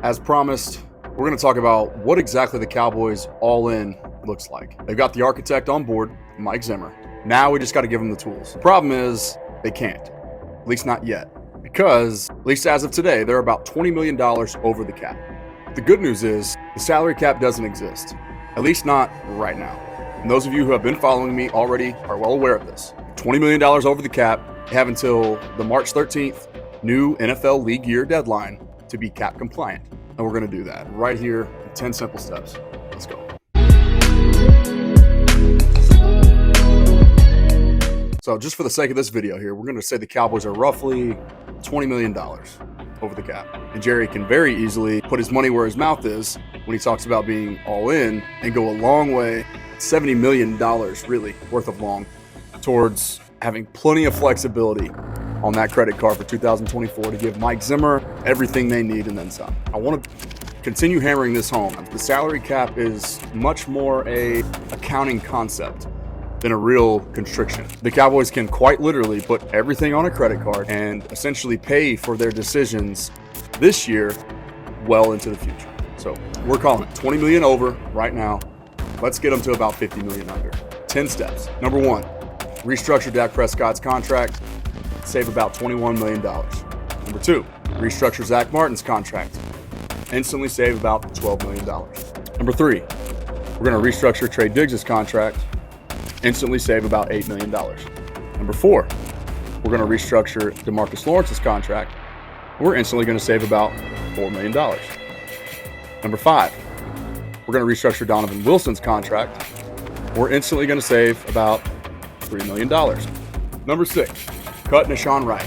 As promised, we're going to talk about what exactly the Cowboys all-in looks like. They've got the architect on board, Mike Zimmer. Now we just got to give them the tools. The problem is they can't, at least not yet, because at least as of today, they're about $20 million over the cap. The good news is the salary cap doesn't exist, at least not right now. And those of you who have been following me already are well aware of this. $20 million over the cap. They have until the March 13th new NFL league year deadline to be cap compliant. And we're going to do that right here in 10 simple steps. Let's go. So just for the sake of this video here, we're going to say the Cowboys are roughly $20 million over the cap. And Jerry can very easily put his money where his mouth is when he talks about being all in and go a long way, $70 million really worth of long, towards having plenty of flexibility on that credit card for 2024 to give Mike Zimmer everything they need and then some. I want to continue hammering this home. The salary cap is much more a accounting concept than a real constriction. The Cowboys can quite literally put everything on a credit card and essentially pay for their decisions this year well into the future. So we're calling it 20 million over right now. Let's get them to about 50 million under. 10 steps. Number one, restructure Dak Prescott's contract, save about $21 million. Number two, restructure Zach Martin's contract, instantly save about $12 million. Number three, we're going to restructure Trey Diggs' contract, instantly save about $8 million. Number four, we're going to restructure DeMarcus Lawrence's contract. We're instantly going to save about $4 million. Number five, we're going to restructure Donovan Wilson's contract. We're instantly going to save about $3 million. Number six, cut Nashawn Wright.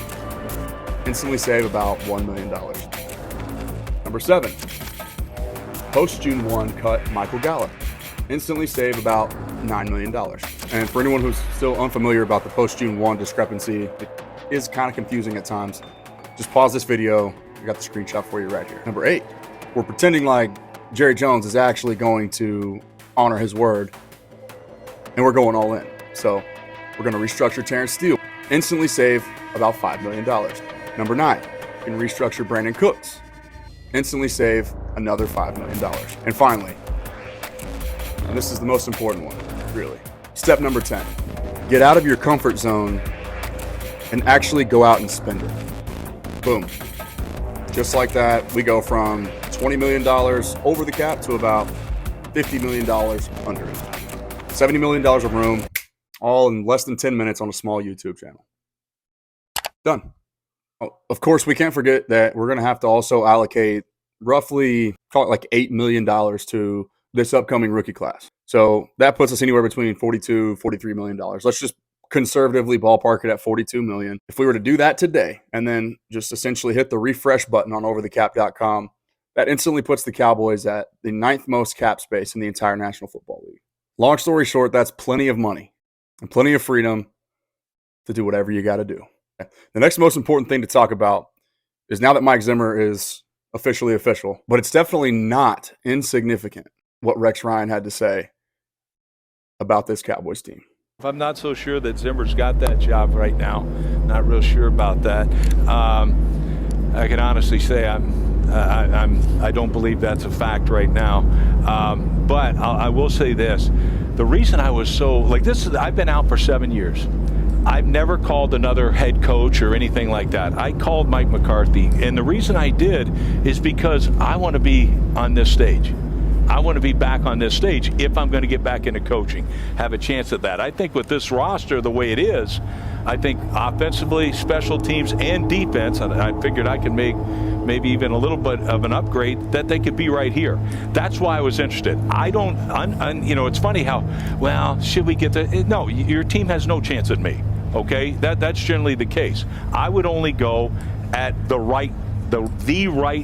Instantly save about $1 million. Number seven, post June 1, cut Michael Gallup. Instantly save about $9 million. And for anyone who's still unfamiliar about the post June 1 discrepancy, it is kind of confusing at times. Just pause this video. I got the screenshot for you right here. Number eight, we're pretending like Jerry Jones is actually going to honor his word, and we're going all in. So we're going to restructure Terrence Steele. Instantly save about $5 million. Number nine, we can restructure Brandon Cooks. Instantly save another $5 million. And finally, and this is the most important one, really, step number 10, get out of your comfort zone and actually go out and spend it. Boom. Just like that, we go from $20 million over the cap to about $50 million under it. $70 million of room, all in less than 10 minutes on a small YouTube channel. Done. Oh, of course, we can't forget that we're going to have to also allocate roughly, call it like $8 million to this upcoming rookie class. So that puts us anywhere between $42, $43 million. Let's just conservatively ballpark it at $42 million. If we were to do that today and then just essentially hit the refresh button on overthecap.com, that instantly puts the Cowboys at the 9th most cap space in the entire National Football League. Long story short, that's plenty of money and plenty of freedom to do whatever you got to do. The next most important thing to talk about is now that Mike Zimmer is officially official, but it's definitely not insignificant what Rex Ryan had to say about this Cowboys team. I'm not so sure that Zimmer's got that job right now. Not real sure about that. I can honestly say I don't believe that's a fact right now. But I will say this: the reason I was so like this is I've been out for 7 years. I've never called another head coach or anything like that. I called Mike McCarthy, and the reason I did is because I want to be on this stage. I want to be back on this stage if I'm going to get back into coaching, have a chance at that. I think with this roster the way it is, I think offensively, special teams, and defense, and I figured I could make maybe even a little bit of an upgrade, that they could be right here. That's why I was interested. It's funny how, well, should we get the, no, your team has no chance at me, okay? That's generally the case. I would only go at the right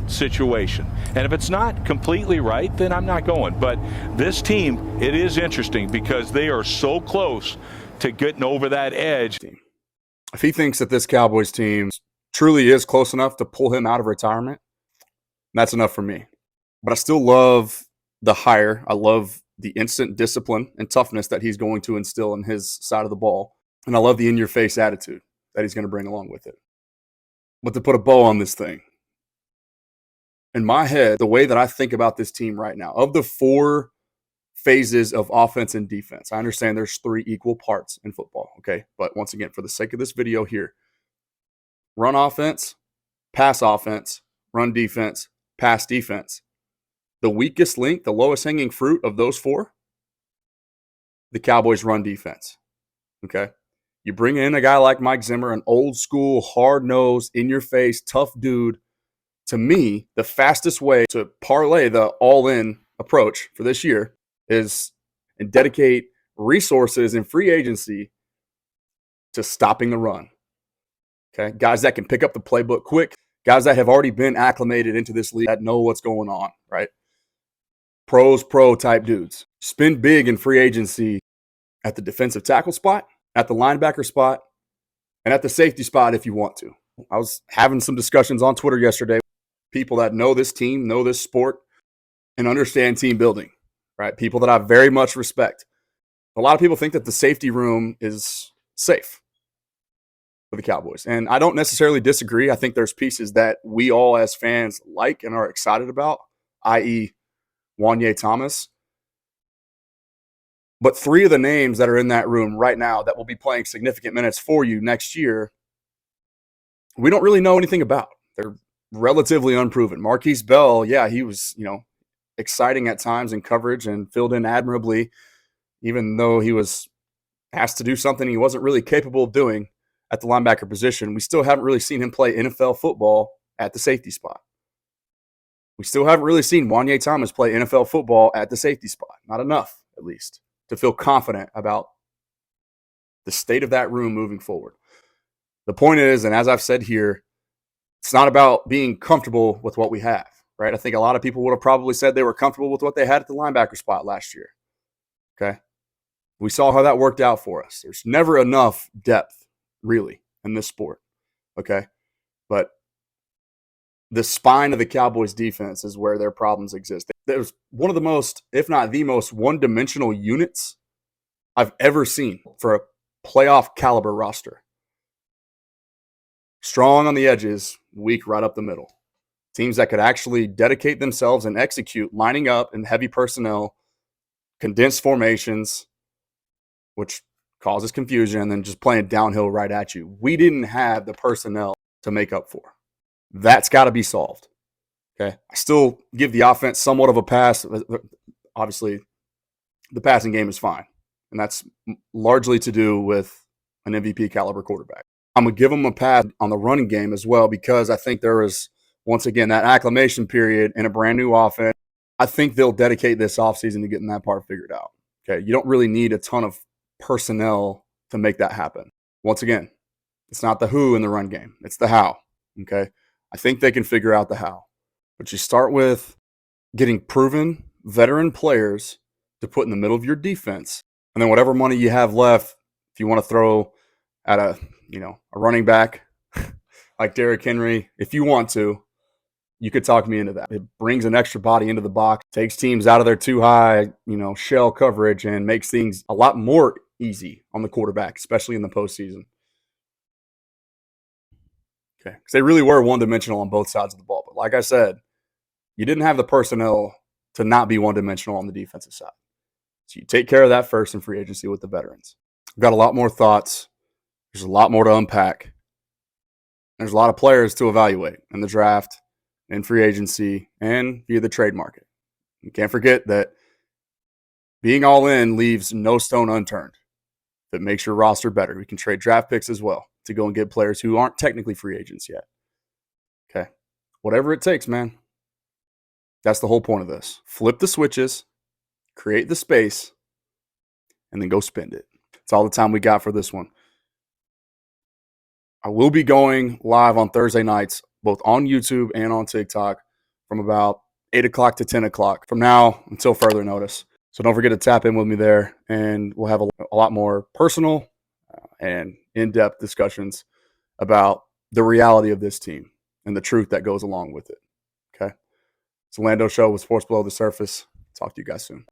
situation. And if it's not completely right, then I'm not going. But this team, it is interesting because they are so close to getting over that edge. If he thinks that this Cowboys team truly is close enough to pull him out of retirement, that's enough for me. But I still love the hire. I love the instant discipline and toughness that he's going to instill in his side of the ball. And I love the in-your-face attitude that he's going to bring along with it. But to put a bow on this thing, In my head, the way that I think about this team right now, of the 4 phases of offense and defense, I understand there's 3 equal parts in football, okay? But once again, for the sake of this video here, run offense, pass offense, run defense, pass defense. The weakest link, the lowest hanging fruit of those 4, the Cowboys run defense, okay? You bring in a guy like Mike Zimmer, an old school, hard-nosed, in-your-face, tough dude. To me, the fastest way to parlay the all-in approach for this year is and dedicate resources in free agency to stopping the run. Okay, guys that can pick up the playbook quick, guys that have already been acclimated into this league, that know what's going on, right? Pro type dudes. Spend big in free agency at the defensive tackle spot, at the linebacker spot, and at the safety spot if you want to. I was having some discussions on Twitter yesterday. People that know this team, know this sport, and understand team building, right? People that I very much respect. A lot of people think that the safety room is safe for the Cowboys, and I don't necessarily disagree. I think there's pieces that we all as fans like and are excited about, i.e. Wanye Thomas. But 3 of the names that are in that room right now that will be playing significant minutes for you next year, we don't really know anything about. They're relatively unproven. Marquise Bell, yeah, he was, exciting at times in coverage and filled in admirably, even though he was asked to do something he wasn't really capable of doing at the linebacker position. We still haven't really seen him play NFL football at the safety spot. We still haven't really seen Wanye Thomas play NFL football at the safety spot. Not enough, at least, to feel confident about the state of that room moving forward. The point is, and as I've said here, it's not about being comfortable with what we have, right? I think a lot of people would have probably said they were comfortable with what they had at the linebacker spot last year, okay? We saw how that worked out for us. There's never enough depth, really, in this sport, okay? But the spine of the Cowboys defense is where their problems exist. There's one of the most, if not the most, one-dimensional units I've ever seen for a playoff caliber roster. Strong on the edges, weak right up the middle. Teams that could actually dedicate themselves and execute lining up in heavy personnel, condensed formations, which causes confusion, and then just playing downhill right at you. We didn't have the personnel to make up for. That's got to be solved. Okay, I still give the offense somewhat of a pass. Obviously, the passing game is fine, and that's largely to do with an MVP caliber quarterback. I'm going to give them a pass on the running game as well, because I think there is, once again, that acclimation period in a brand new offense. I think they'll dedicate this offseason to getting that part figured out. Okay, you don't really need a ton of personnel to make that happen. Once again, it's not the who in the run game, it's the how. Okay, I think they can figure out the how. But you start with getting proven veteran players to put in the middle of your defense, and then whatever money you have left, if you want to throw at a running back like Derrick Henry, if you want to, you could talk me into that. It brings an extra body into the box, takes teams out of their too high, shell coverage, and makes things a lot more easy on the quarterback, especially in the postseason. Okay, because they really were one-dimensional on both sides of the ball. But like I said, you didn't have the personnel to not be one-dimensional on the defensive side. So you take care of that first in free agency with the veterans. I've got a lot more thoughts. There's a lot more to unpack. There's a lot of players to evaluate in the draft, in free agency, and via the trade market. You can't forget that being all in leaves no stone unturned. That makes your roster better. We can trade draft picks as well to go and get players who aren't technically free agents yet. Okay. Whatever it takes, man. That's the whole point of this. Flip the switches, create the space, and then go spend it. That's all the time we got for this one. I will be going live on Thursday nights, both on YouTube and on TikTok, from about 8 o'clock to 10 o'clock from now until further notice. So don't forget to tap in with me there, and we'll have a lot more personal and in-depth discussions about the reality of this team and the truth that goes along with it. Okay? It's a Lando Show with Sports Below the Surface. Talk to you guys soon.